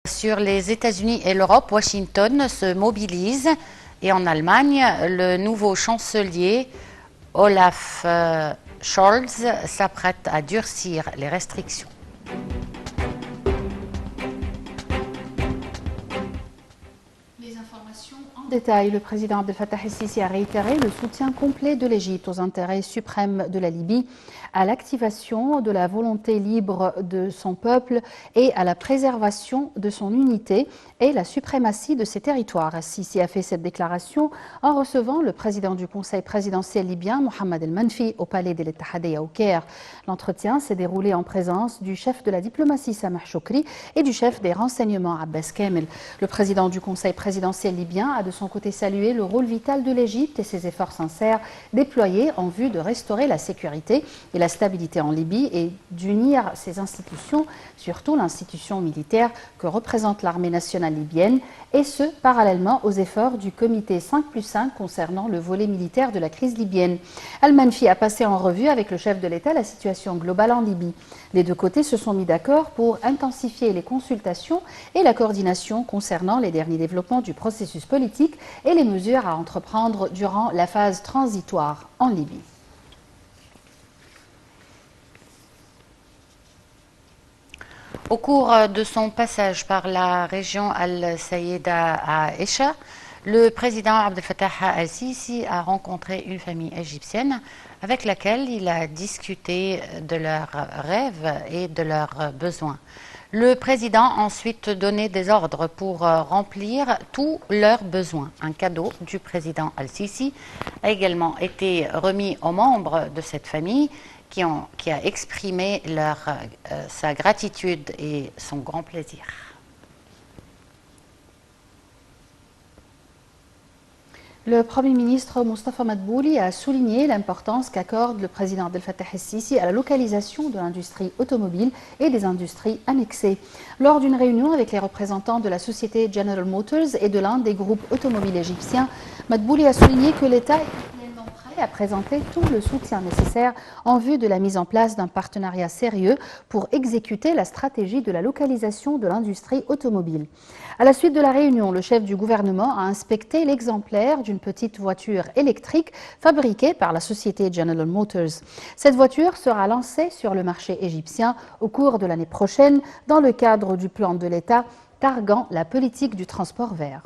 Sur les États-Unis et l'Europe, Washington se mobilise et en Allemagne, le nouveau chancelier Olaf Scholz s'apprête à durcir les restrictions. Les informations en détail. Le président Abdel Fattah el-Sisi a réitéré le soutien complet de l'Égypte aux intérêts suprêmes de la Libye, à l'activation de la volonté libre de son peuple et à la préservation de son unité et la suprématie de ses territoires. Sisi a fait cette déclaration en recevant le président du Conseil présidentiel libyen, Mohamed El-Manfi, au palais d'El Ittihadiyya au Caire. L'entretien s'est déroulé en présence du chef de la diplomatie Sameh Choukri et du chef des renseignements Abbas Kamel. Le président du Conseil présidentiel libyen a de son côté salué le rôle vital de l'Égypte et ses efforts sincères déployés en vue de restaurer la sécurité et la stabilité en Libye et d'unir ses institutions, surtout l'institution militaire que représente l'armée nationale libyenne, et ce, parallèlement aux efforts du comité 5+5 concernant le volet militaire de la crise libyenne. Al-Manfi a passé en revue avec le chef de l'État la situation globale en Libye. Les deux côtés se sont mis d'accord pour intensifier les consultations et la coordination concernant les derniers développements du processus politique et les mesures à entreprendre durant la phase transitoire en Libye. Au cours de son passage par la région Al-Sayeda à Esha, le président Abdel Fattah el-Sisi a rencontré une famille égyptienne avec laquelle il a discuté de leurs rêves et de leurs besoins. Le président a ensuite donné des ordres pour remplir tous leurs besoins. Un cadeau du président el-Sisi a également été remis aux membres de cette famille qui a exprimé sa gratitude et son grand plaisir. Le Premier ministre Moustapha Madbouli a souligné l'importance qu'accorde le président Abdel Fattah el-Sisi à la localisation de l'industrie automobile et des industries annexées. Lors d'une réunion avec les représentants de la société General Motors et de l'un des groupes automobiles égyptiens, Madbouli a souligné que l'État est pleinement prêt à présenter tout le soutien nécessaire en vue de la mise en place d'un partenariat sérieux pour exécuter la stratégie de la localisation de l'industrie automobile. À la suite de la réunion, le chef du gouvernement a inspecté l'exemplaire d'une petite voiture électrique fabriquée par la société General Motors. Cette voiture sera lancée sur le marché égyptien au cours de l'année prochaine dans le cadre du plan de l'État targuant la politique du transport vert.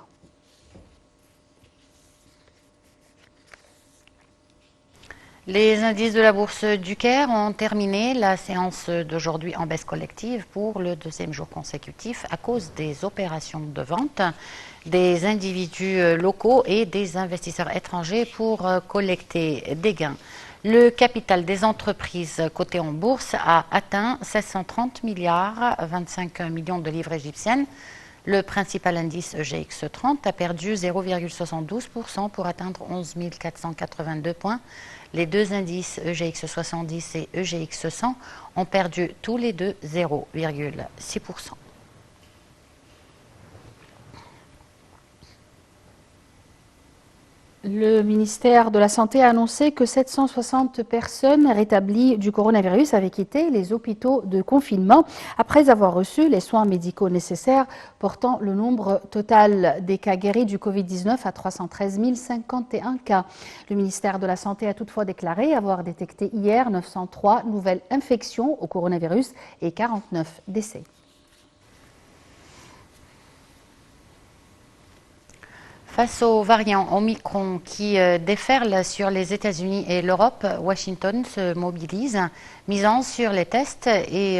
Les indices de la bourse du Caire ont terminé la séance d'aujourd'hui en baisse collective pour le deuxième jour consécutif à cause des opérations de vente des individus locaux et des investisseurs étrangers pour collecter des gains. Le capital des entreprises cotées en bourse a atteint 730 milliards, 25 millions de livres égyptiennes. Le principal indice EGX 30 a perdu 0,72% pour atteindre 11 482 points. Les deux indices EGX 70 et EGX 100 ont perdu tous les deux 0,6%. Le ministère de la Santé a annoncé que 760 personnes rétablies du coronavirus avaient quitté les hôpitaux de confinement après avoir reçu les soins médicaux nécessaires, portant le nombre total des cas guéris du Covid-19 à 313 051 cas. Le ministère de la Santé a toutefois déclaré avoir détecté hier 903 nouvelles infections au coronavirus et 49 décès. Face aux variants Omicron qui déferlent sur les États-Unis et l'Europe, Washington se mobilise, misant sur les tests et